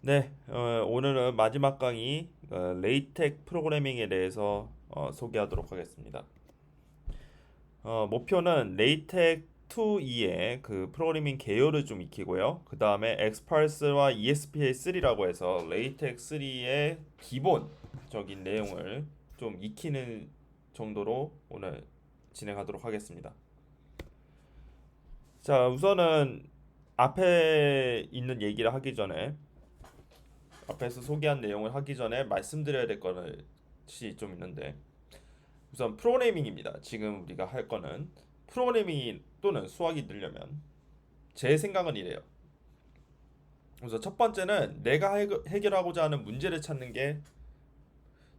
네, 오늘은 마지막 강의 레이텍 프로그래밍에 대해서 소개하도록 하겠습니다. 목표는 레이텍 2E의 그 프로그래밍 개요를 좀 익히고요. 그 다음에 엑스팔스와 ESP3라고 해서 레이텍 3의 기본적인 내용을 좀 익히는 정도로 오늘 진행하도록 하겠습니다. 자, 우선은 앞에 있는 얘기를 하기 전에 앞에서 소개한 내용을 하기 전에 말씀드려야 될 것이 좀 있는데 우선 프로그래밍입니다. 지금 우리가 할 거는 프로그래밍 또는 수학이 늘려면 제 생각은 이래요. 우선 첫 번째는 내가 해결하고자 하는 문제를 찾는 게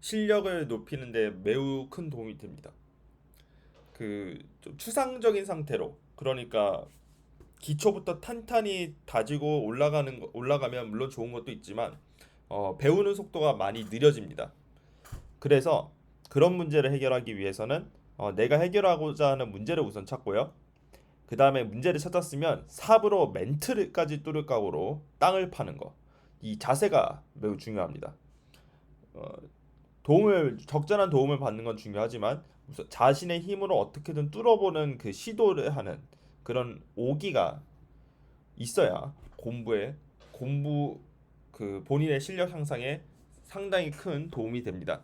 실력을 높이는 데 매우 큰 도움이 됩니다. 그 좀 추상적인 상태로 그러니까 기초부터 탄탄히 다지고 올라가면 물론 좋은 것도 있지만 배우는 속도가 많이 느려집니다. 그래서 그런 문제를 해결하기 위해서는 내가 해결하고자 하는 문제를 우선 찾고요. 그 다음에 문제를 찾았으면 삽으로 멘트까지 뚫을 각오로 땅을 파는 거. 이 자세가 매우 중요합니다. 어, 적절한 도움을 받는 건 중요하지만 우선 자신의 힘으로 어떻게든 뚫어보는 그 시도를 하는 그런 오기가 있어야 공부 그 본인의 실력 향상에 상당히 큰 도움이 됩니다.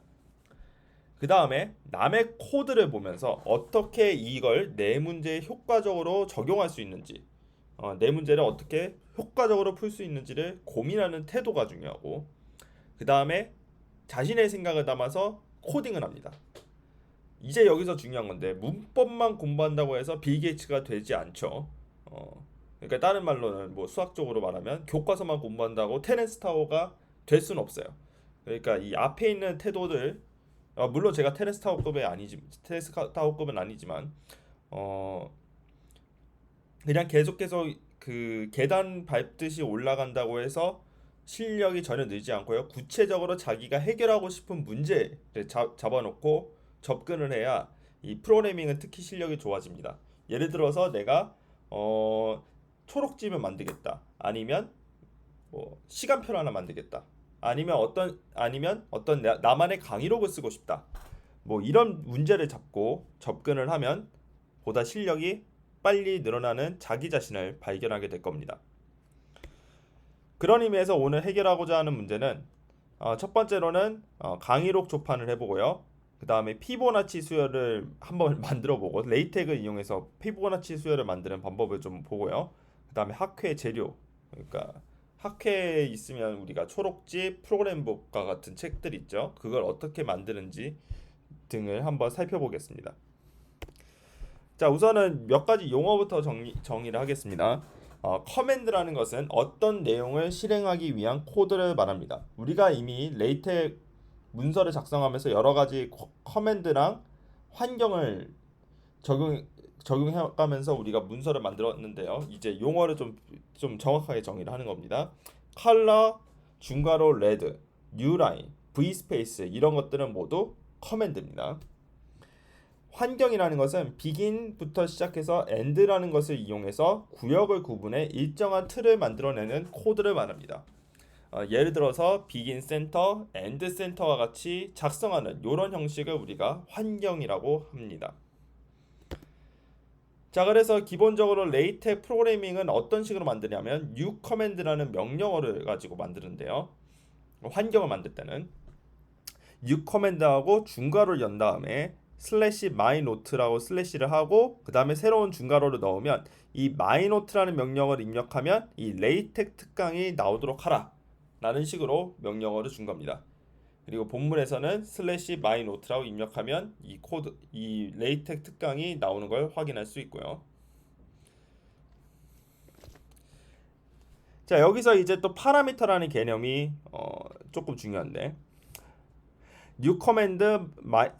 그 다음에 남의 코드를 보면서 어떻게 이걸 내 문제에 효과적으로 적용할 수 있는지, 내 문제를 어떻게 효과적으로 풀 수 있는지를 고민하는 태도가 중요하고, 그 다음에 자신의 생각을 담아서 코딩을 합니다. 이제 여기서 중요한 건데 문법만 공부한다고 해서 빌 게이츠가 되지 않죠. 그러니까 다른 말로는 뭐 수학적으로 말하면 교과서만 공부한다고 테렌스 타워가 될 수는 없어요. 그러니까 이 앞에 있는 태도들 물론 제가 테레스 타워급은 아니지만 어 그냥 계속해서 그 계단 밟듯이 올라간다고 해서 실력이 전혀 늘지 않고요. 구체적으로 자기가 해결하고 싶은 문제를 잡아놓고 접근을 해야 이 프로그래밍은 특히 실력이 좋아집니다. 예를 들어서 내가 어 초록집을 만들겠다. 아니면 뭐 시간표를 하나 만들겠다. 아니면 어떤 나만의 강의록을 쓰고 싶다. 뭐 이런 문제를 잡고 접근을 하면 보다 실력이 빨리 늘어나는 자기 자신을 발견하게 될 겁니다. 그런 의미에서 오늘 해결하고자 하는 문제는 첫 번째로는 강의록 조판을 해보고요. 그 다음에 피보나치 수열을 한번 만들어 보고 레이텍을 이용해서 피보나치 수열을 만드는 방법을 좀 보고요. 그 다음에 학회 재료, 그러니까 학회에 있으면 우리가 초록집 프로그램북과 같은 책들 있죠. 그걸 어떻게 만드는지 등을 한번 살펴보겠습니다. 자, 우선은 몇 가지 용어부터 정의를 하겠습니다. 커맨드라는 것은 어떤 내용을 실행하기 위한 코드를 말합니다. 우리가 이미 레이텍 문서를 작성하면서 여러 가지 커맨드랑 환경을 적용 적용해가면서 우리가 문서를 만들었는데요. 이제 용어를 좀 정확하게 정의를 하는 겁니다. 컬러, 중괄호 레드, 뉴라인, V 스페이스 이런 것들은 모두 커맨드입니다. 환경이라는 것은 begin부터 시작해서 end라는 것을 이용해서 구역을 구분해 일정한 틀을 만들어내는 코드를 말합니다. 예를 들어서 begin center, end center와 같이 작성하는 이런 형식을 우리가 환경이라고 합니다. 자, 그래서 기본적으로 레이텍 프로그래밍은 어떤 식으로 만드냐면 new command라는 명령어를 가지고 만드는데요. 환경을 만들 때는 new command하고 중괄호를 연 다음에 슬래시 마이노트라고 슬래시를 하고 그 다음에 새로운 중괄호를 넣으면 이 마이노트라는 명령어를 입력하면 이 레이텍 특강이 나오도록 하라 라는 식으로 명령어를 준 겁니다. 그리고 본문에서는 슬래시 마이노트라고 입력하면 이 레이텍 특강이 나오는 걸 확인할 수 있고요. 자, 여기서 이제 또 파라미터라는 개념이 조금 중요한데 new 커맨드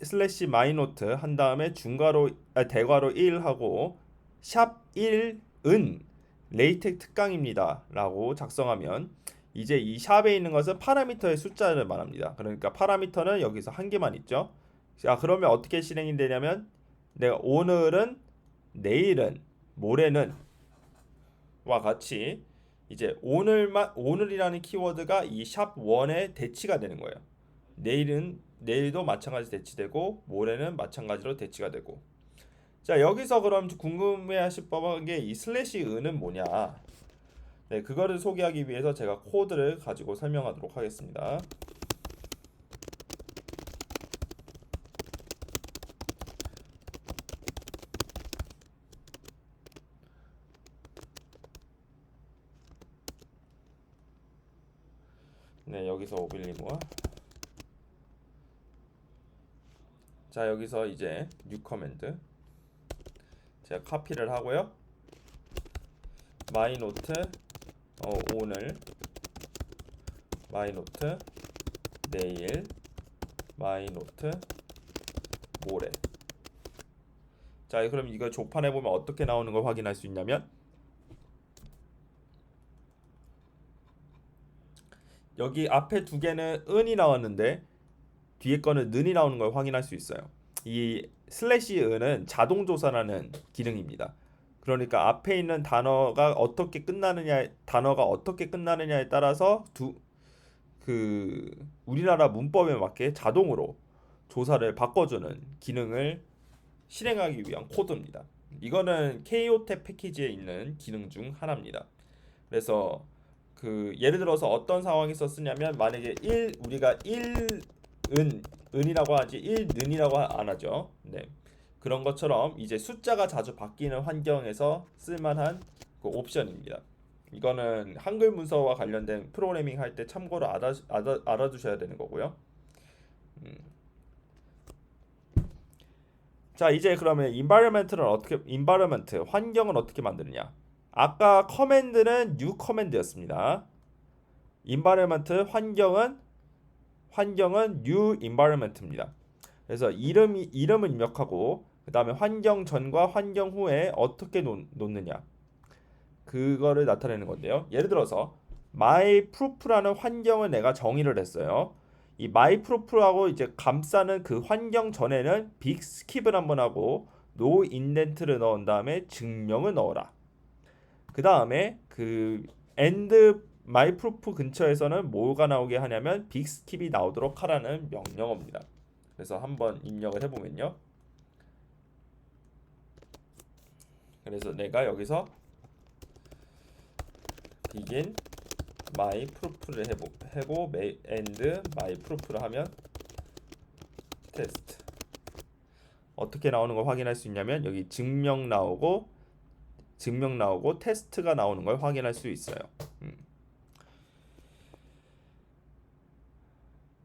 슬래시 마이노트 한 다음에 대괄호 1 하고 샵 1은 레이텍 특강입니다 라고 작성하면 이제 이 샵에 있는 것은 파라미터의 숫자를 말합니다. 그러니까 파라미터는 여기서 한 개만 있죠. 자, 그러면 어떻게 실행이 되냐면 내가 오늘은, 내일은, 모레는 와 같이 이제 오늘이라는 키워드가 이 샵 1의 대치가 되는 거예요. 내일도 마찬가지 대치되고 모레는 마찬가지로 대치가 되고. 자, 여기서 그럼 궁금해하실 법한 게 이 슬래시 은은 뭐냐? 네, 그거를 소개하기 위해서 제가 코드를 가지고 설명하도록 하겠습니다. 네, 여기서 오빌리그와 자, 여기서 이제 뉴 커맨드 제가 카피를 하고요. 마이노트 오늘, 마이노트 내일, 마이노트 모레. 자, 그럼 이거 조판해 보면 어떻게 나오는 걸 확인할 수 있냐면 여기 앞에 두 개는 은이 나왔는데 뒤에 거는 는이 나오는 걸 확인할 수 있어요. 이 슬래시 은은 자동 조사라는 기능입니다. 그러니까 앞에 있는 단어가 어떻게 끝나느냐에 따라서 우리나라 문법에 맞게 자동으로 조사를 바꿔주는 기능을 실행하기 위한 코드입니다. 이거는 KOT 패키지에 있는 기능 중 하나입니다. 그래서 예를 들어서 어떤 상황에서 쓰냐면 만약에 우리가 1은이라고 하지 1는이라고 안 하죠. 네. 그런 것처럼 이제 숫자가 자주 바뀌는 환경에서 쓸만한 그 옵션입니다. 이거는 한글 문서와 관련된 프로그래밍 할 때 참고로 알아두셔야 되는 거고요. 자, 이제 그러면 environment 환경은 어떻게 만드느냐? 아까 커맨드는 new 커맨드였습니다. environment 환경은 new environment입니다. 그래서 이름을 입력하고 그 다음에 환경 전과 환경 후에 어떻게 놓느냐 그거를 나타내는 건데요. 예를 들어서 myproof라는 환경을 내가 정의를 했어요. 이 myproof하고 이제 감싸는 그 환경 전에는 빅 스킵을 한번 하고 no indent를 넣은 다음에 증명을 넣어라. 그 다음에 end myproof 근처에서는 뭐가 나오게 하냐면 빅 스킵이 나오도록 하라는 명령어입니다. 그래서 한번 입력을 해보면요. 그래서 내가 여기서 begin myproof를 해고 end myproof를 하면 테스트 어떻게 나오는 걸 확인할 수 있냐면 여기 증명 나오고 테스트가 나오는 걸 확인할 수 있어요.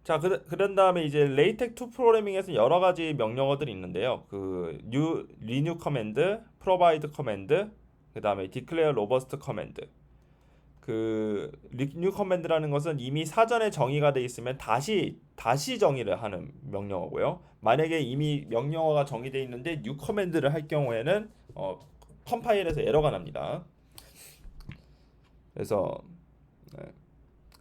자, 그런 다음에 이제 레이텍 2 프로그래밍에서 여러 가지 명령어들이 있는데요. renew 커맨드, provide 커맨드, 그 다음에 declare robust 커맨드. renew 커맨드라는 것은 이미 사전에 정의가 돼 있으면 다시 정의를 하는 명령어고요. 만약에 이미 명령어가 정의되어 있는데 new 커맨드를 할 경우에는 컴파일에서 에러가 납니다. 그래서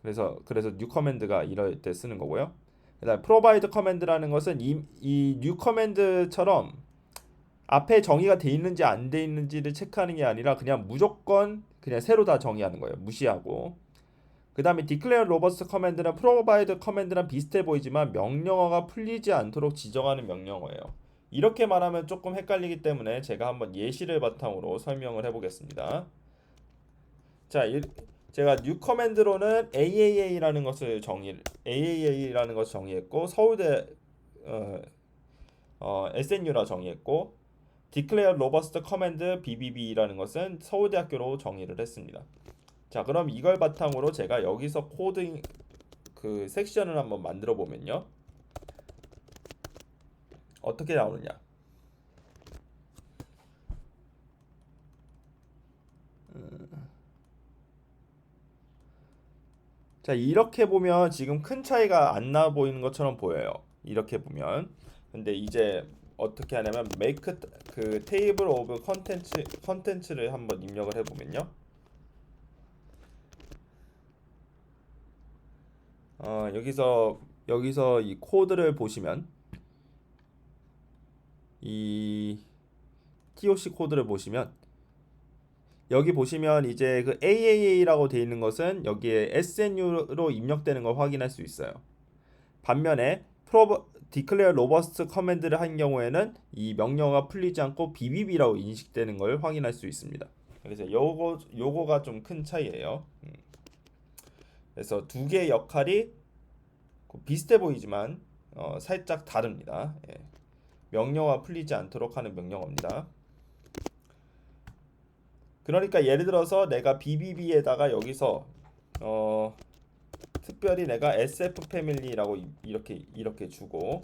new 커맨드가 이럴 때 쓰는 거고요. 그다음 provide 커맨드라는 것은 이 new 커맨드처럼 앞에 정의가 돼 있는지 안 돼 있는지를 체크하는 게 아니라 그냥 무조건 그냥 새로 다 정의하는 거예요. 무시하고. 그다음에 declare robust 커맨드랑 provide 커맨드랑 비슷해 보이지만 명령어가 풀리지 않도록 지정하는 명령어예요. 이렇게 말하면 조금 헷갈리기 때문에 제가 한번 예시를 바탕으로 설명을 해보겠습니다. 자, 제가 new 커맨드로는 AAA라는 것을 정의했고 서울대 SNU라 정의했고 declare robust command BBB라는 것은 서울대학교로 정의를 했습니다. 자, 그럼 이걸 바탕으로 제가 여기서 코딩 섹션을 한번 만들어 보면요. 어떻게 나오느냐? 자, 이렇게 보면 지금 큰 차이가 안 나 보이는 것처럼 보여요. 이렇게 보면. 근데 이제 어떻게 하냐면 make table of content를 한번 입력을 해 보면요. 여기서 이 코드를 보시면 이 TOC 코드를 보시면 여기 보시면 이제 그 AAA라고 되어 있는 것은 여기에 SNU로 입력되는 걸 확인할 수 있어요. 반면에 declare robust 커맨드를 한 경우에는 이 명령어가 풀리지 않고 BBB라고 인식되는 걸 확인할 수 있습니다. 그래서 요거가 좀 큰 차이예요. 그래서 두 개의 역할이 비슷해 보이지만 살짝 다릅니다. 예. 명령어가 풀리지 않도록 하는 명령어입니다. 그러니까 예를 들어서 내가 BBB에다가 여기서 특별히 내가 SF 패밀리라고 이렇게 주고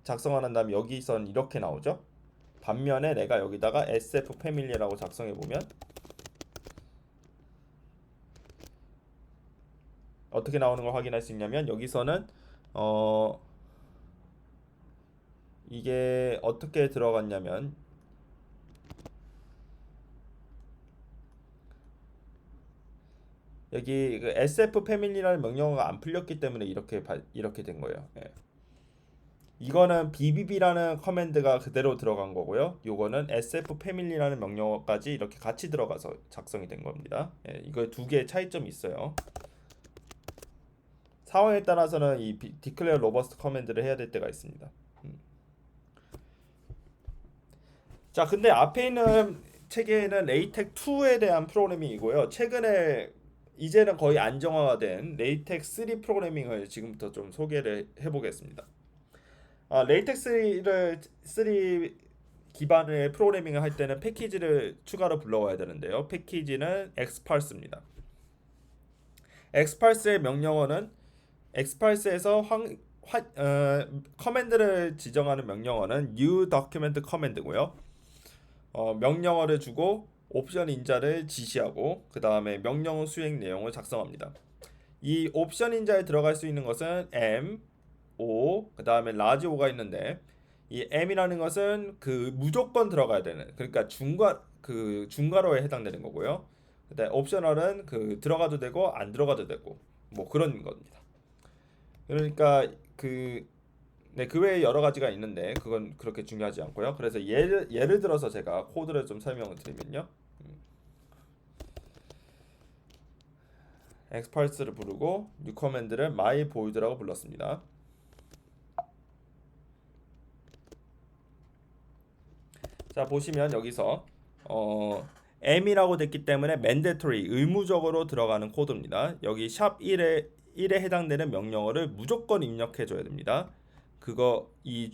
작성을 한 다음 여기선 이렇게 나오죠. 반면에 내가 여기다가 SF 패밀리라고 작성해 보면 어떻게 나오는 걸 확인할 수 있냐면 여기서는 이게 어떻게 들어갔냐면 여기 그 SF 패밀리라는 명령어가 안 풀렸기 때문에 이렇게 된 거예요. 예. 이거는 BBB라는 커맨드가 그대로 들어간 거고요. 요거는 SF 패밀리라는 명령어까지 이렇게 같이 들어가서 작성이 된 겁니다. 예, 이거 두 개의 차이점이 있어요. 상황에 따라서는 이 declare robust 커맨드를 해야 될 때가 있습니다. 자, 근데 앞에 있는 체계에는 레이텍 2에 대한 프로그래밍이고요. 최근에 이제는 거의 안정화가 된 레이텍 3 프로그래밍을 지금부터 좀 소개를 해보겠습니다. 레이텍 3 기반의 프로그래밍을 할 때는 패키지를 추가로 불러와야 되는데요. 패키지는 xpars입니다. xpars의 명령어는 xpars에서 커맨드를 지정하는 명령어는 new document command고요. 명령어를 주고 옵션 인자를 지시하고 그 다음에 명령 수행 내용을 작성합니다. 이 옵션 인자에 들어갈 수 있는 것은 M, O, 그 다음에 라지 O가 있는데 이 M이라는 것은 그 무조건 들어가야 되는 그러니까 중괄호에 해당되는 거고요. 그다음에 옵셔널은 그 들어가도 되고 안 들어가도 되고 뭐 그런 겁니다. 그러니까 그 외에 여러 가지가 있는데 그건 그렇게 중요하지 않고요. 그래서 예를 들어서 제가 코드를 좀 설명을 드리면요. xparse를 부르고 new command를 my void라고 불렀습니다. 자, 보시면 여기서 m이라고 됐기 때문에 mandatory 의무적으로 들어가는 코드입니다. 여기 샵 1에 해당되는 명령어를 무조건 입력해 줘야 됩니다. 그거 이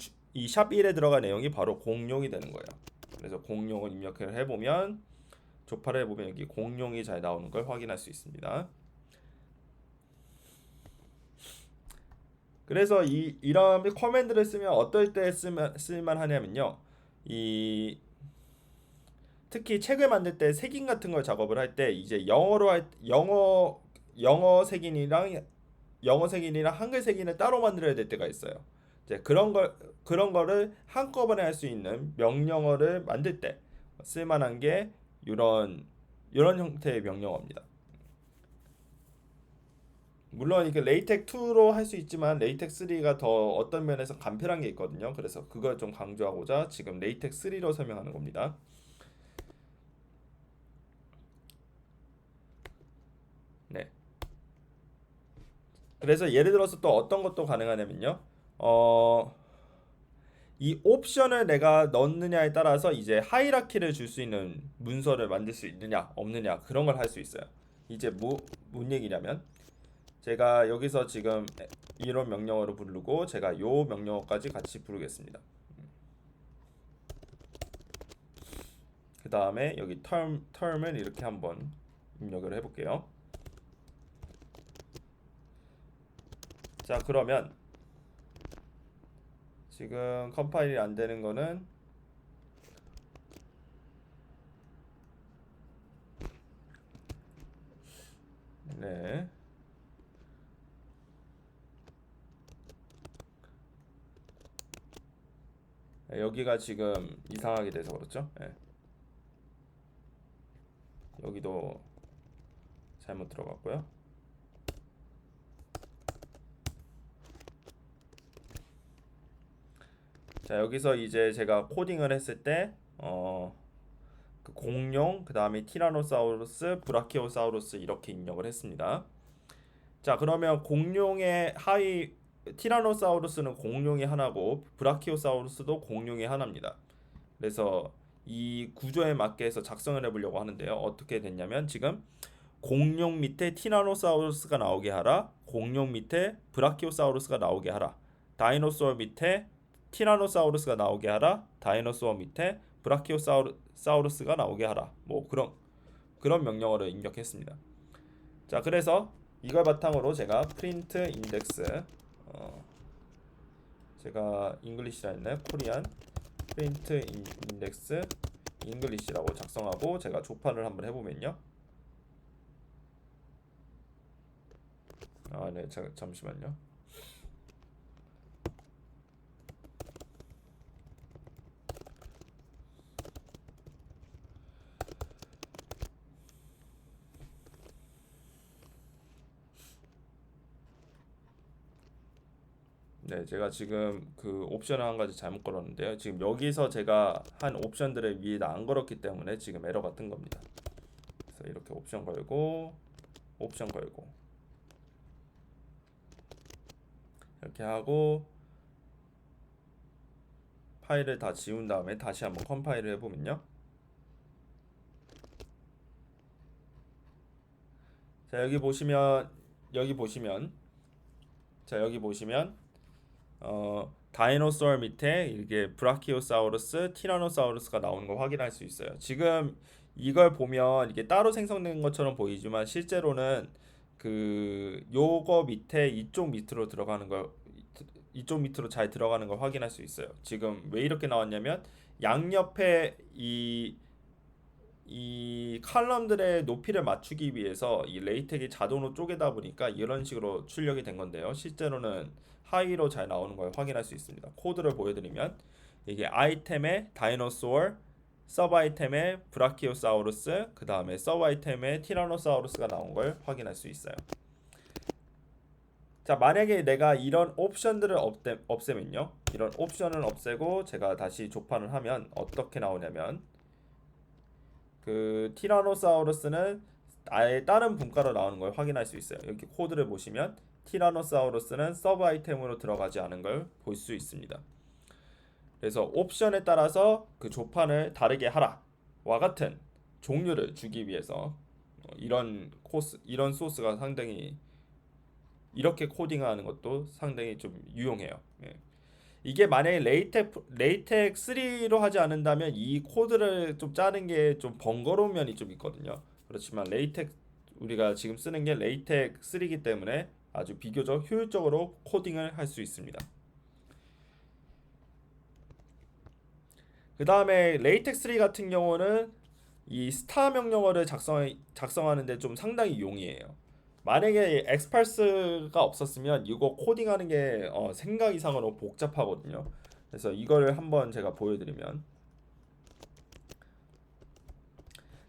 샵 1에 들어간 내용이 바로 공용이 되는 거예요. 그래서 공용을 입력을 해보면 조파를 해보면 여기 공용이 잘 나오는 걸 확인할 수 있습니다. 그래서 이런 커맨드를 쓰면 어떨 때 쓸만 하냐면요. 특히 책을 만들 때 색인 같은 걸 작업을 할 때 이제 영어 색인이랑 한글 색인을 따로 만들어야 될 때가 있어요. 이제 그런 거를 한꺼번에 할 수 있는 명령어를 만들 때 쓸만한 게 이런 형태의 명령어입니다. 물론 이게 레이텍 2로 할 수 있지만 레이텍 3가 더 어떤 면에서 간편한 게 있거든요. 그래서 그걸 좀 강조하고자 지금 레이텍 3로 설명하는 겁니다. 네. 그래서 예를 들어서 또 어떤 것도 가능하냐면요. 이 옵션을 내가 넣느냐에 따라서 이제 하이라키를 줄 수 있는 문서를 만들 수 있느냐 없느냐 그런 걸 할 수 있어요. 이제 뭔 얘기냐면 제가 여기서 지금 이런 명령어를 부르고 제가 요 명령어까지 같이 부르겠습니다. 그 다음에 여기 term을 이렇게 한번 입력을 해볼게요. 자, 그러면 지금 컴파일이 안 되는 거는 네. 여기가 지금 이상하게 돼서 그렇죠? 네. 여기도 잘못 들어갔고요. 자, 여기서 이제 제가 코딩을 했을 때 그 공룡, 그 다음에 티라노사우루스, 브라키오사우루스 이렇게 입력을 했습니다. 자, 그러면 공룡의 하위 티라노사우루스는 공룡이 하나고 브라키오사우루스도 공룡이 하나입니다. 그래서 이 구조에 맞게 해서 작성을 해보려고 하는데요. 어떻게 됐냐면 지금 공룡 밑에 티라노사우루스가 나오게 하라, 공룡 밑에 브라키오사우루스가 나오게 하라, 다이노소어 밑에 티라노사우루스가 나오게 하라, 다이노소어 밑에 브라키오사우루스가 나오게 하라. 뭐 그런 명령어를 입력했습니다. 자, 그래서 이걸 바탕으로 제가 프린트 인덱스 제가 잉글리시라 했나요? 코리안 프린트 인덱스 잉글리시라고 작성하고 제가 조판을 한번 해보면요. 네, 잠시만요. 네, 제가 지금 그 옵션을 한 가지 잘못 걸었는데요. 지금 여기서 제가 한 옵션들을 위에다 안 걸었기 때문에 지금 에러가 뜬 겁니다. 그래서 이렇게 옵션 걸고 이렇게 하고 파일을 다 지운 다음에 다시 한번 컴파일을 해보면요. 자, 여기 보시면 다이노소어 밑에 이게 브라키오사우루스, 티라노사우루스가 나오는 걸 확인할 수 있어요. 지금 이걸 보면 이게 따로 생성된 것처럼 보이지만 실제로는 그 요거 밑에 이쪽 밑으로 잘 들어가는 걸 확인할 수 있어요. 지금 왜 이렇게 나왔냐면 양옆에 이 칼럼들의 높이를 맞추기 위해서 이 레이텍이 자동으로 쪼개다 보니까 이런 식으로 출력이 된 건데요. 실제로는 하위로 잘 나오는 걸 확인할 수 있습니다. 코드를 보여드리면 이게 아이템의 다이노소어, 서브 아이템의 브라키오사우루스, 그 다음에 서브 아이템의 티라노사우루스가 나온 걸 확인할 수 있어요. 자, 만약에 내가 이런 옵션들을 없애면요. 이런 옵션을 없애고 제가 다시 조판을 하면 어떻게 나오냐면 그 티라노사우루스는 아예 다른 분가로 나오는 걸 확인할 수 있어요. 여기 코드를 보시면 티라노사우루스는 서브 아이템으로 들어가지 않은 걸 볼 수 있습니다. 그래서 옵션에 따라서 그 조판을 다르게 하라와 같은 종류를 주기 위해서 이런 소스가 상당히 이렇게 코딩하는 것도 상당히 좀 유용해요. 예. 이게 만약에 레이텍 3로 하지 않는다면 이 코드를 좀 짜는 게 좀 번거로운 면이 좀 있거든요. 그렇지만 우리가 지금 쓰는 게 레이텍 3이기 때문에 아주 비교적 효율적으로 코딩을 할 수 있습니다. 그 다음에 레이텍 3 같은 경우는 이 스타 명령어를 작성하는데 좀 상당히 용이해요. 만약에 엑스팔스가 없었으면 이거 코딩하는 게 생각 이상으로 복잡하거든요. 그래서 이거를 한번 제가 보여드리면,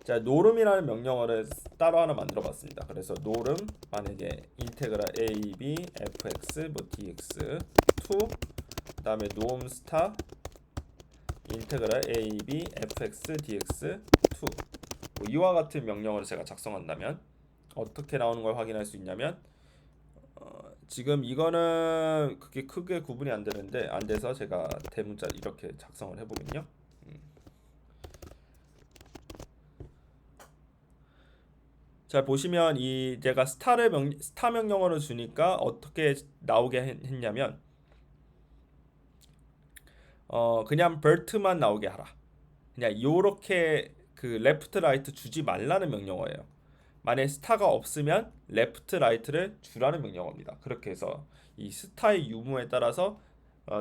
자, 노름이라는 명령어를 따로 하나 만들어봤습니다. 그래서 노름 만약에 인테그랄 a, b, fx, 뭐 dx 2, 그다음에 노음 스타 인테그랄 a, b, fx, dx 2, 뭐 이와 같은 명령어를 제가 작성한다면 어떻게 나오는 걸 확인할 수 있냐면 지금 이거는 그게 크게 구분이 안 돼서 제가 대문자 이렇게 작성을 해보면요. 자, 보시면 제가 스타 명령어를 주니까 어떻게 나오게 했냐면 그냥 BERT만 나오게 하라. 그냥 요렇게 그 레프트 라이트 주지 말라는 명령어예요. 만약에 스타가 없으면 레프트 라이트를 주라는 명령어입니다. 그렇게 해서 이 스타의 유무에 따라서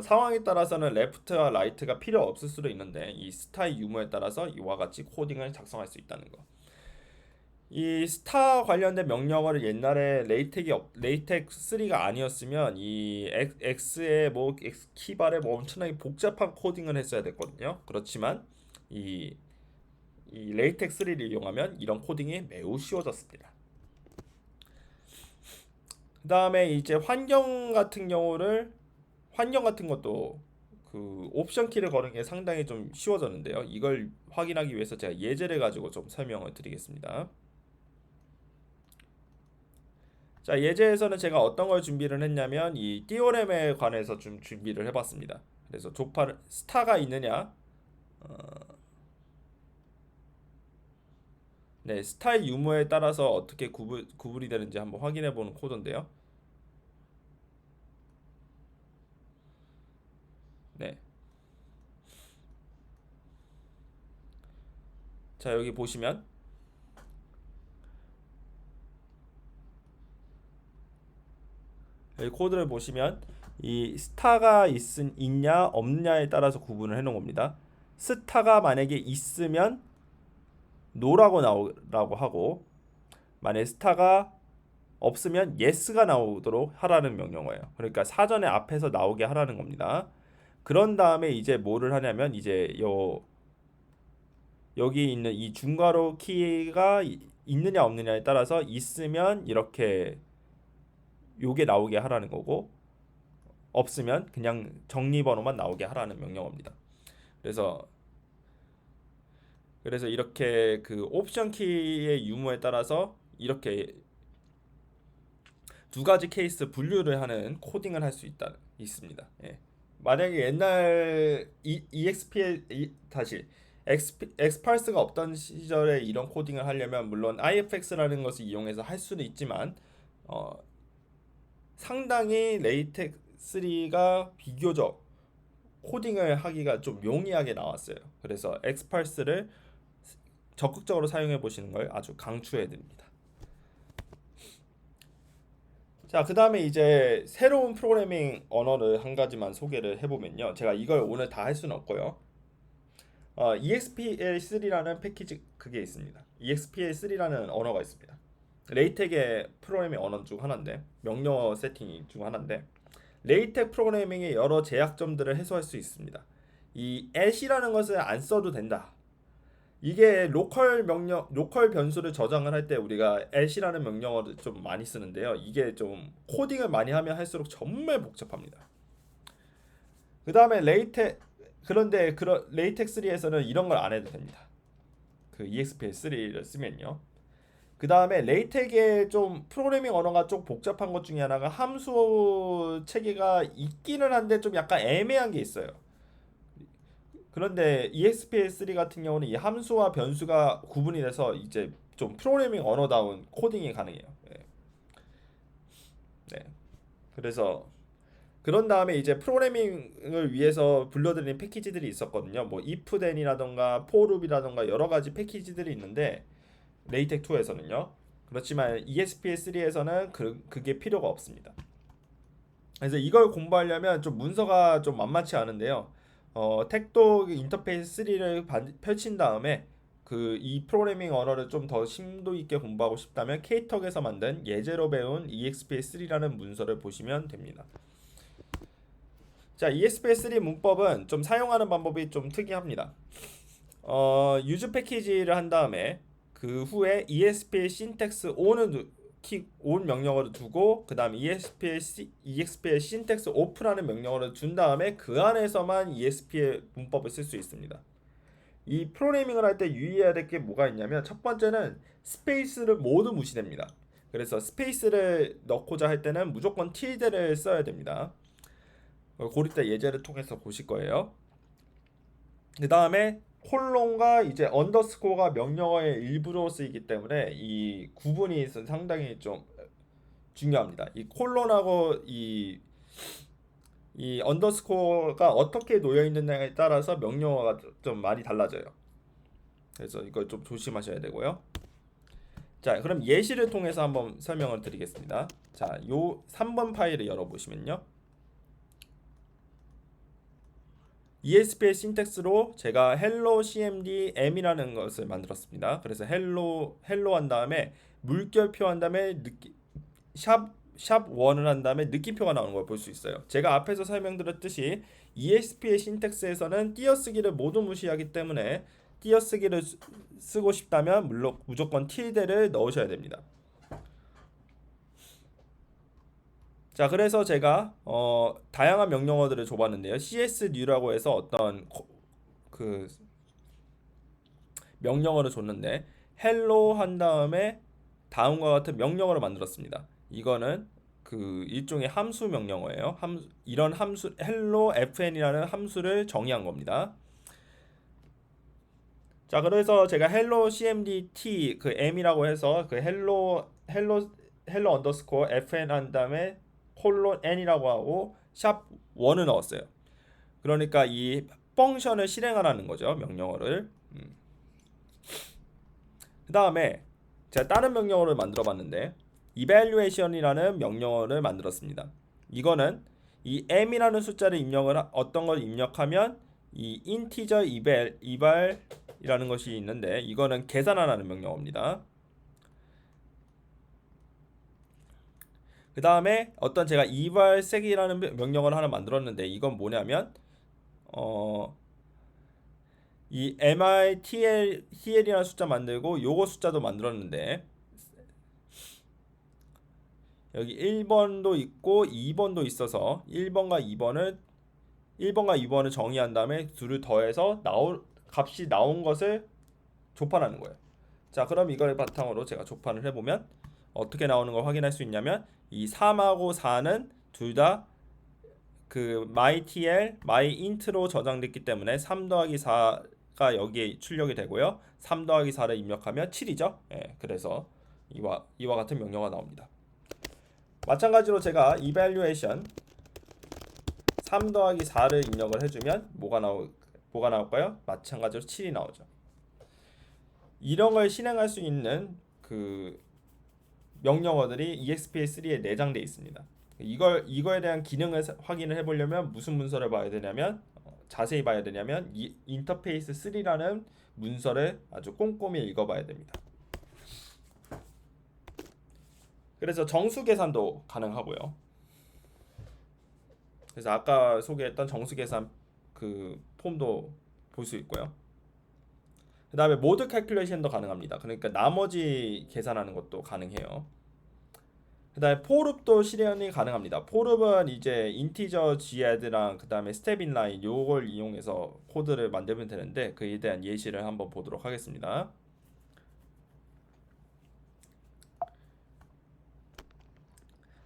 상황에 따라서는 레프트와 라이트가 필요 없을 수도 있는데 이 스타의 유무에 따라서 이와 같이 코딩을 작성할 수 있다는 거. 이 스타 관련된 명령어를 옛날에 레이텍 3가 아니었으면 이 X의 뭐 X 키발에 뭐 엄청나게 복잡한 코딩을 했어야 됐거든요. 그렇지만 이 레이텍 3를 이용하면 이런 코딩이 매우 쉬워졌습니다. 그 다음에 이제 환경 같은 것도 그 옵션 키를 거는 게 상당히 좀 쉬워졌는데요. 이걸 확인하기 위해서 제가 예제를 가지고 좀 설명을 드리겠습니다. 자, 예제에서는 제가 어떤 걸 준비를 했냐면 이 띠오렘에 관해서 좀 준비를 해봤습니다. 그래서 조파를 스타가 있느냐, 네, 스타의 유무에 따라서 어떻게 구분이 되는지 한번 확인해 보는 코드인데요. 네, 자 여기 보시면 여기 코드를 보시면 이 스타가 있냐 없냐에 따라서 구분을 해놓은 겁니다. 스타가 만약에 있으면 노라고 나오라고 하고 만약에 스타가 없으면 yes가 나오도록 하라는 명령어예요. 그러니까 사전에 앞에서 나오게 하라는 겁니다. 그런 다음에 이제 뭐를 하냐면 이제 여기 있는 이 중괄호 키가 있느냐 없느냐에 따라서 있으면 이렇게 요게 나오게 하라는 거고 없으면 그냥 정리번호만 나오게 하라는 명령어입니다. 그래서 이렇게 그 옵션 키의 유무에 따라서 이렇게 두 가지 케이스 분류를 하는 코딩을 할 수 있습니다. 예. 만약에 옛날 EXPL 다시 엑스팔스가 없던 시절에 이런 코딩을 하려면 물론 IFX라는 것을 이용해서 할 수는 있지만 상당히 레이텍 3가 비교적 코딩을 하기가 좀 용이하게 나왔어요. 그래서 엑스팔스를 적극적으로 사용해 보시는 걸 아주 강추해 드립니다. 자, 그 다음에 이제 새로운 프로그래밍 언어를 한 가지만 소개를 해보면요. 제가 이걸 오늘 다 할 수는 없고요. EXPL3라는 패키지 그게 있습니다. EXPL3라는 언어가 있습니다. 레이텍의 프로그래밍 언어 중 하나인데 명령어 세팅 중 하나인데 레이텍 프로그래밍의 여러 제약점들을 해소할 수 있습니다. 이 at이라는 것을 안 써도 된다. 이게 로컬 변수를 저장을 할 때 우리가 at이라는 명령어를 좀 많이 쓰는데요. 이게 좀 코딩을 많이 하면 할수록 정말 복잡합니다. 그 다음에 그런데 레이텍 3에서는 이런 걸 안 해도 됩니다. 그 EXPL3를 쓰면요. 그 다음에 레이텍의 좀 프로그래밍 언어가 좀 복잡한 것 중에 하나가 함수 체계가 있기는 한데 좀 약간 애매한 게 있어요. 그런데 EXPL3 같은 경우는 이 함수와 변수가 구분이 돼서 이제 좀 프로그래밍 언어다운 코딩이 가능해요. 네. 네. 그래서 그런 다음에 이제 프로그래밍을 위해서 불러들이는 패키지들이 있었거든요. 뭐 ifthen이라던가 forloop이라던가 여러 가지 패키지들이 있는데 레이텍 2에서는요. 그렇지만 ESP3에서는 그게 필요가 없습니다. 그래서 이걸 공부하려면 좀 문서가 좀 만만치 않은데요. 텍독 인터페이스 3를 펼친 다음에 이 프로그래밍 언어를 좀 더 심도 있게 공부하고 싶다면 K톡에서 만든 예제로 배운 EXP3라는 문서를 보시면 됩니다. 자, EXP3 문법은 좀 사용하는 방법이 좀 특이합니다. 유즈 패키지를 한 다음에 그 후에 ESP 신텍스 on 명령어를 두고 그 다음 EXPL 신텍스 off라는 명령어를 준 다음에 그 안에서만 ESP의 문법을 쓸 수 있습니다. 이 프로그래밍을 할 때 유의해야 될 게 뭐가 있냐면 첫 번째는 스페이스를 모두 무시됩니다. 그래서 스페이스를 넣고자 할 때는 무조건 tilde를 써야 됩니다. 고릴 때 예제를 통해서 보실 거예요. 그 다음에 콜론과 이제 언더스코어가 명령어의 일부로 쓰이기 때문에 이 구분이 상당히 좀 중요합니다. 이 콜론하고 이 언더스코어가 어떻게 놓여 있느냐에 따라서 명령어가 좀 많이 달라져요. 그래서 이걸 좀 조심하셔야 되고요. 자, 그럼 예시를 통해서 한번 설명을 드리겠습니다. 자, 요 3번 파일을 열어보시면요. ESP의 신텍스로 제가 hello cmd m이라는 것을 만들었습니다. 그래서 hello 한 다음에 물결표 한 다음에 샵 1을 한 다음에 느낌표가 나오는 걸 볼 수 있어요. 제가 앞에서 설명드렸듯이 ESP의 신텍스에서는 띄어쓰기를 모두 무시하기 때문에 띄어쓰기를 쓰고 싶다면 물론 무조건 tilde를 넣으셔야 됩니다. 자, 그래서 제가 다양한 명령어들을 줘봤는데요. csnew라고 해서 어떤 그 명령어를 줬는데 hello 한 다음에 다음과 같은 명령어를 만들었습니다. 이거는 그 일종의 함수 명령어예요. 이런 함수 hello fn이라는 함수를 정의한 겁니다. 자, 그래서 제가 hello cmdt 그 m이라고 해서 그 hello 언더스코어 fn 한 다음에 콜론 n이라고 하고 샵 1을 넣었어요. 그러니까 이 펑션을 실행하라는 거죠, 명령어를. 그 다음에 제가 다른 명령어를 만들어 봤는데 evaluation이라는 명령어를 만들었습니다. 이거는 이 m이라는 숫자를 어떤 걸 입력하면 이 integer eval이라는 것이 있는데 이거는 계산하라는 명령어입니다. 그 다음에 어떤 제가 evalsek이라는 명령어를 하나 만들었는데 이건 뭐냐면 이 mittl이라는 숫자 만들고 요거 숫자도 만들었는데 여기 1번도 있고 2번도 있어서 1번과 2번을 정의한 다음에 둘을 더해서 값이 나온 것을 조판하는 거예요. 자, 그럼 이걸 바탕으로 제가 조판을 해보면 어떻게 나오는 걸 확인할 수 있냐면 이 3하고 4는 둘 다 그 mytl, myint로 저장됐기 때문에 3 더하기 4가 여기에 출력이 되고요. 3 더하기 4를 입력하면 7이죠. 예, 그래서 이와 같은 명령어가 나옵니다. 마찬가지로 제가 evaluation 3 더하기 4를 입력을 해주면 뭐가 나올까요? 마찬가지로 7이 나오죠. 이런 걸 실행할 수 있는 그 명령어들이 EXPL3에 내장되어 있습니다. 이거에 대한 기능을 확인을 해보려면 무슨 문서를 봐야 되냐면 자세히 봐야 되냐면 이 인터페이스 3라는 문서를 아주 꼼꼼히 읽어봐야 됩니다. 그래서 정수 계산도 가능하고요. 그래서 아까 소개했던 정수 계산 그 폼도 볼 수 있고요. 그 다음에 모드 캘큘레이션도 가능합니다. 그러니까 나머지 계산하는 것도 가능해요. 그 다음에 포룹도 실현이 가능합니다. 포룹은 이제 인티저 gadd랑 그 다음에 스텝 인라인 요걸 이용해서 코드를 만들면 되는데 그에 대한 예시를 한번 보도록 하겠습니다.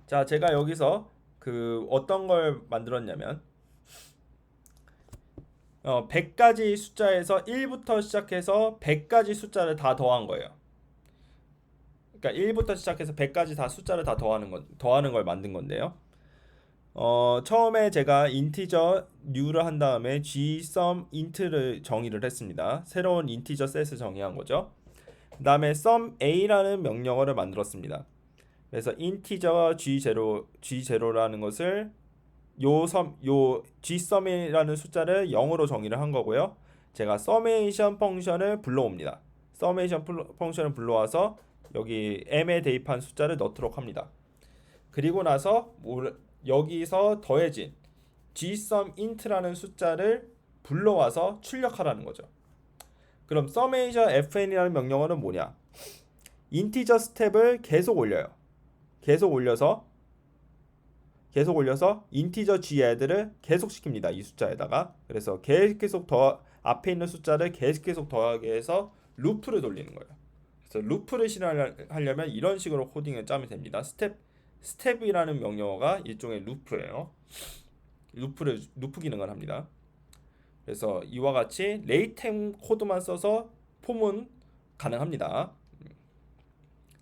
자, 제가 여기서 그 어떤 걸 만들었냐면 100가지 숫자에서 1부터 시작해서 100가지 숫자를 다 더한 거예요. 그러니까 1부터 시작해서 100까지 다 숫자를 다 더하는 걸 만든 건데요. 처음에 제가 인티저 new를 한 다음에 gsum int를 정의를 했습니다. 새로운 인티저 셋을 정의한 거죠. 그 다음에 sum a라는 명령어를 만들었습니다. 그래서 인티저 g0라는 것을 요 gsum이라는 숫자를 0으로 정의를 한 거고요. 제가 summation 펑션을 불러옵니다. summation 펑션을 불러와서 여기 m에 대입한 숫자를 넣도록 합니다. 그리고 나서 여기서 더해진 gsum int라는 숫자를 불러와서 출력하라는 거죠. 그럼 summation fn이라는 명령어는 뭐냐? 인티저 스텝을 계속 올려요. 계속 올려서 인티저 gadd를 계속 시킵니다. 이 숫자에다가. 그래서 계속 앞에 있는 숫자를 계속 더하게 해서 루프를 돌리는 거예요. 그래서 루프를 실행하려면 이런 식으로 코딩을 짜면 됩니다. 스텝이라는 명령어가 일종의 루프예요. 루프 기능을 합니다. 그래서 이와 같이 레이텍 코드만 써서 폼은 가능합니다.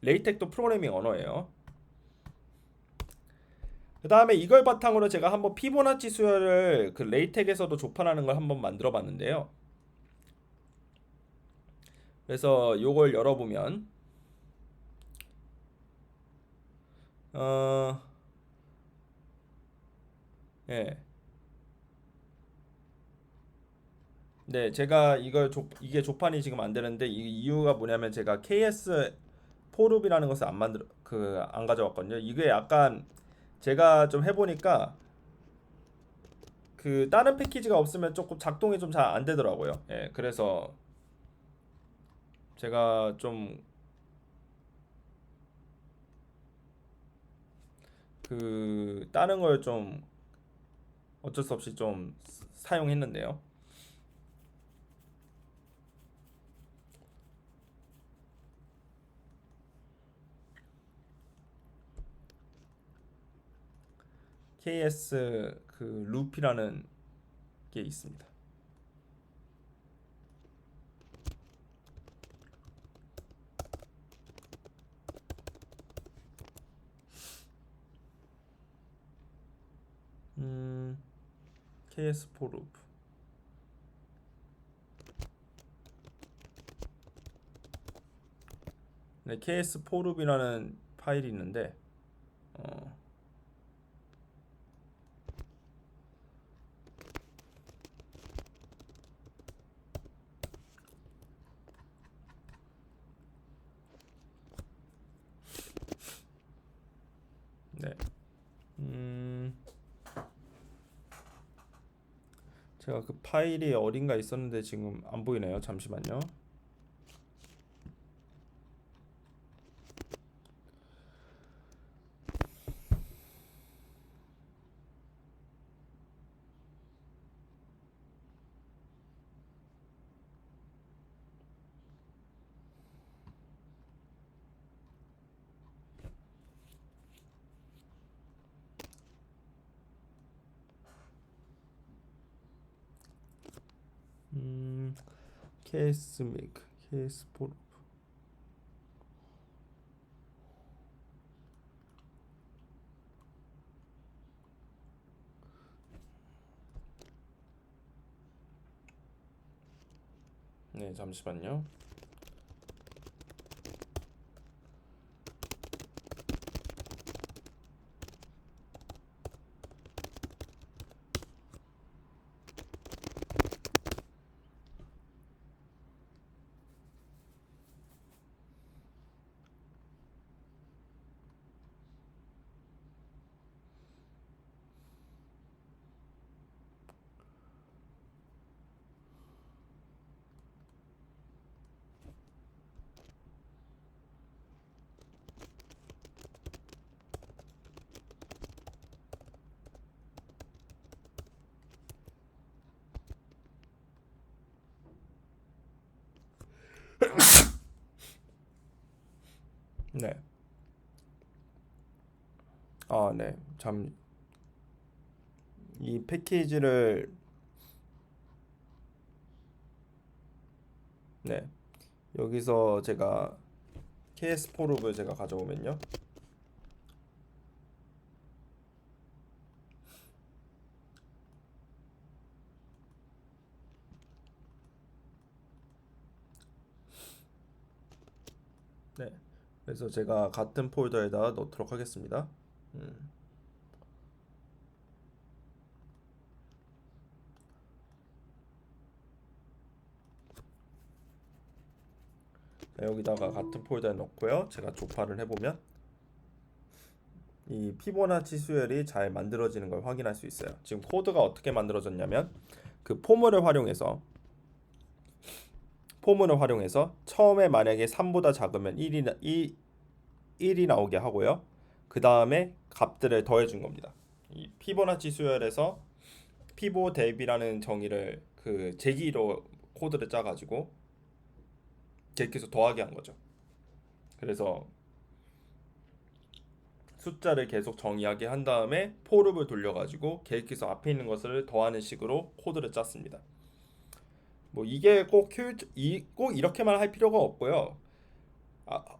레이텍도 프로그래밍 언어예요. 그 다음에 이걸 바탕으로 제가 한번 피보나치 수열을 그 레이텍에서도 조판하는 걸 한번 만들어 봤는데요. 그래서 요걸 열어보면 예. 네, 제가 이게 조판이 지금 안 되는데 이유가 뭐냐면 제가 KS 포룹이라는 것을 안 가져왔거든요. 이게 약간 제가 좀 해보니까 그 다른 패키지가 없으면 조금 작동이 좀 잘 안 되더라고요. 예, 그래서 제가 좀 그 다른 걸 좀 어쩔 수 없이 좀 사용했는데요. KS 그 루피라는 게 있습니다. KS4 루프. 네, KS4 루프라는 파일이 있는데 어, 네. 제가 그 파일이 어딘가 있었는데 지금 안 보이네요. 잠시만요. KS 메이크, KS4 루프. 네, 잠시만요. 네. 아, 네. 이 패키지를 네. 여기서 제가 KS4 루프를 제가 가져오면요. 네. 그래서 제가 같은 폴더에다 넣도록 하겠습니다. 음. 자, 여기다가 같은 폴더에 넣고요. 제가 조파를 해보면 이 피보나치 수열이 잘 만들어지는 걸 확인할 수 있어요. 지금 코드가 어떻게 만들어졌냐면 그 포문을 활용해서 처음에 만약에 3보다 작으면 1이 나오게 하고요. 그 다음에 값들을 더해준 겁니다. 이 피보나치 수열에서 피보 대비라는 정의를 그 제기로 코드를 짜가지고 계속해서 더하게 한 거죠. 그래서 숫자를 계속 정의하게 한 다음에 포룹을 돌려가지고 계속해서 앞에 있는 것을 더하는 식으로 코드를 짰습니다. 뭐 이게 꼭 이렇게만 할 필요가 없고요.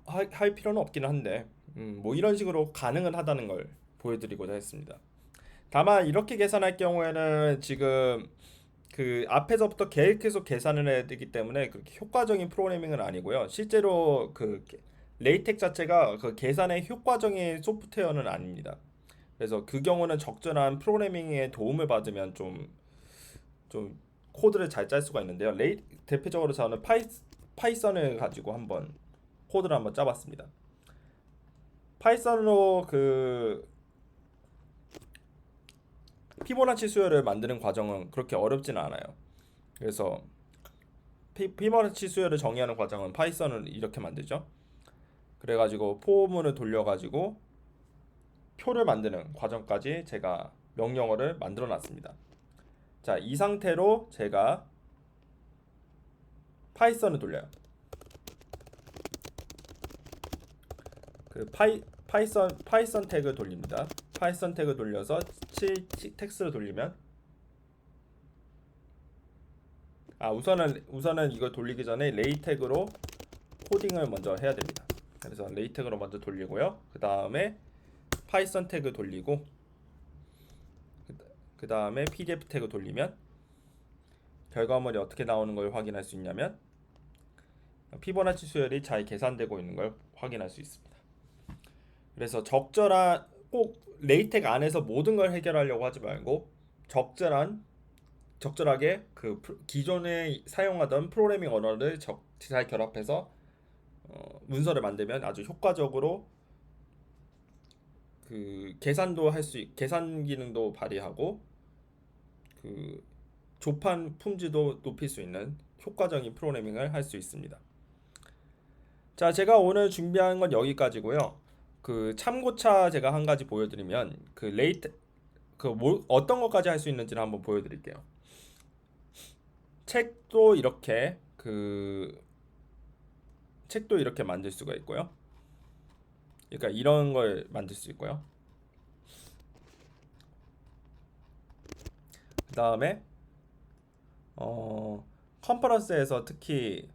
할 필요는 없기는 한데 뭐 이런 식으로 가능은 하다는 걸 보여드리고자 했습니다. 다만 이렇게 계산할 경우에는 지금 그 앞에서부터 계속 계산을 해야 되기 때문에 그렇게 효과적인 프로그래밍은 아니고요. 실제로 그 레이텍 자체가 그 계산에 효과적인 소프트웨어는 아닙니다. 그래서 그 경우는 적절한 프로그래밍에 도움을 받으면 좀 코드를 잘 짤 수가 있는데요. 대표적으로 저는 파이썬을 가지고 한번 코드를 한번 짜봤습니다. 파이썬으로 그 피보나치 수열을 만드는 과정은 그렇게 어렵지는 않아요. 그래서 피보나치 수열을 정의하는 과정은 파이썬을 이렇게 만들죠. 그래가지고 포문을 돌려가지고 표를 만드는 과정까지 제가 명령어를 만들어 놨습니다. 자, 이 상태로 제가 파이썬을 돌려요. 그 파이썬 태그 돌립니다. 파이썬 태그 돌려서 텍스트를 돌리면 우선은 이걸 돌리기 전에 레이텍으로 코딩을 먼저 해야 됩니다. 그래서 레이텍으로 먼저 돌리고요. 그 다음에 파이썬 태그 돌리고 그 다음에 PDF 태그 돌리면 결과물이 어떻게 나오는 걸 확인할 수 있냐면 피보나치 수열이 잘 계산되고 있는 걸 확인할 수 있습니다. 그래서 꼭 레이텍 안에서 모든 걸 해결하려고 하지 말고 적절하게 그 기존에 사용하던 프로그래밍 언어를 잘 결합해서 문서를 만들면 아주 효과적으로 그 계산 기능도 발휘하고 그 조판 품질도 높일 수 있는 효과적인 프로그래밍을 할 수 있습니다. 자, 제가 오늘 준비한 건 여기까지고요. 그 참고차 제가 한 가지 보여드리면 어떤 것까지 할 수 있는지를 한번 보여드릴게요. 책도 이렇게 만들 수가 있고요. 그러니까 이런 걸 만들 수 있고요. 그 다음에 컨퍼런스에서 특히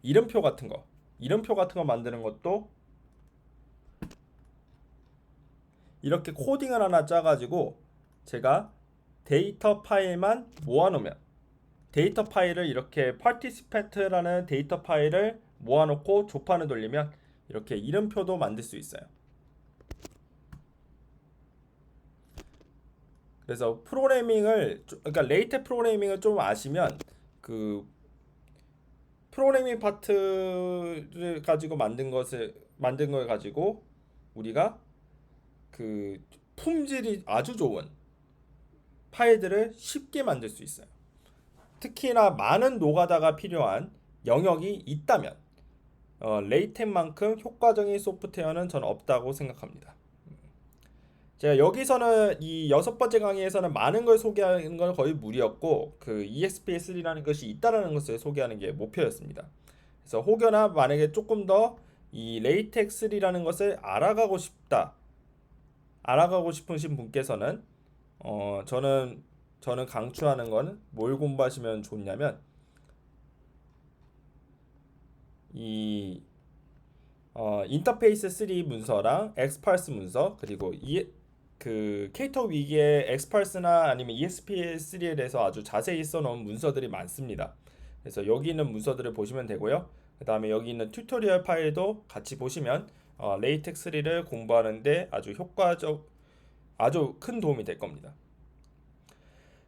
이름표 같은 거 만드는 것도 이렇게 코딩을 하나 짜가지고 제가 데이터 파일만 모아놓으면 데이터 파일을 이렇게 participant라는 데이터 파일을 모아놓고 조판을 돌리면 이렇게 이름표도 만들 수 있어요. 그래서 그러니까 레이텍 프로그래밍을 좀 아시면 그 프로그래밍 파트를 가지고 만든 걸 가지고 우리가 그 품질이 아주 좋은 파일들을 쉽게 만들 수 있어요. 특히나 많은 노가다가 필요한 영역이 있다면 레이텍만큼 효과적인 소프트웨어는 저는 없다고 생각합니다. 제가 여기서는 이 6번째 강의에서는 많은 걸 소개하는 건 거의 무리였고 그 ESP3라는 것이 있다라는 것을 소개하는 게 목표였습니다. 그래서 혹여나 만약에 조금 더 이 레이텍 3라는 것을 알아가고 싶으신 분께서는 저는 강추하는 건 뭘 공부하시면 좋냐면 이 인터페이스 3 문서랑 엑스팔스 문서 그리고 그 케이톡 위기에 엑스팔스나 아니면 ESP3에 대해서 아주 자세히 써놓은 문서들이 많습니다. 그래서 여기 있는 문서들을 보시면 되고요. 그 다음에 여기 있는 튜토리얼 파일도 같이 보시면 레이텍 3를 공부하는데 아주 큰 도움이 될 겁니다.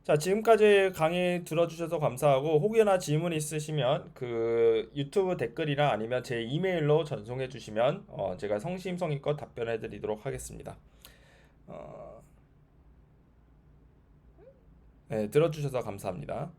자, 지금까지 강의 들어주셔서 감사하고 혹여나 질문 있으시면 그 유튜브 댓글이나 아니면 제 이메일로 전송해 주시면 제가 성심성의껏 답변해 드리도록 하겠습니다. 네, 들어주셔서 감사합니다.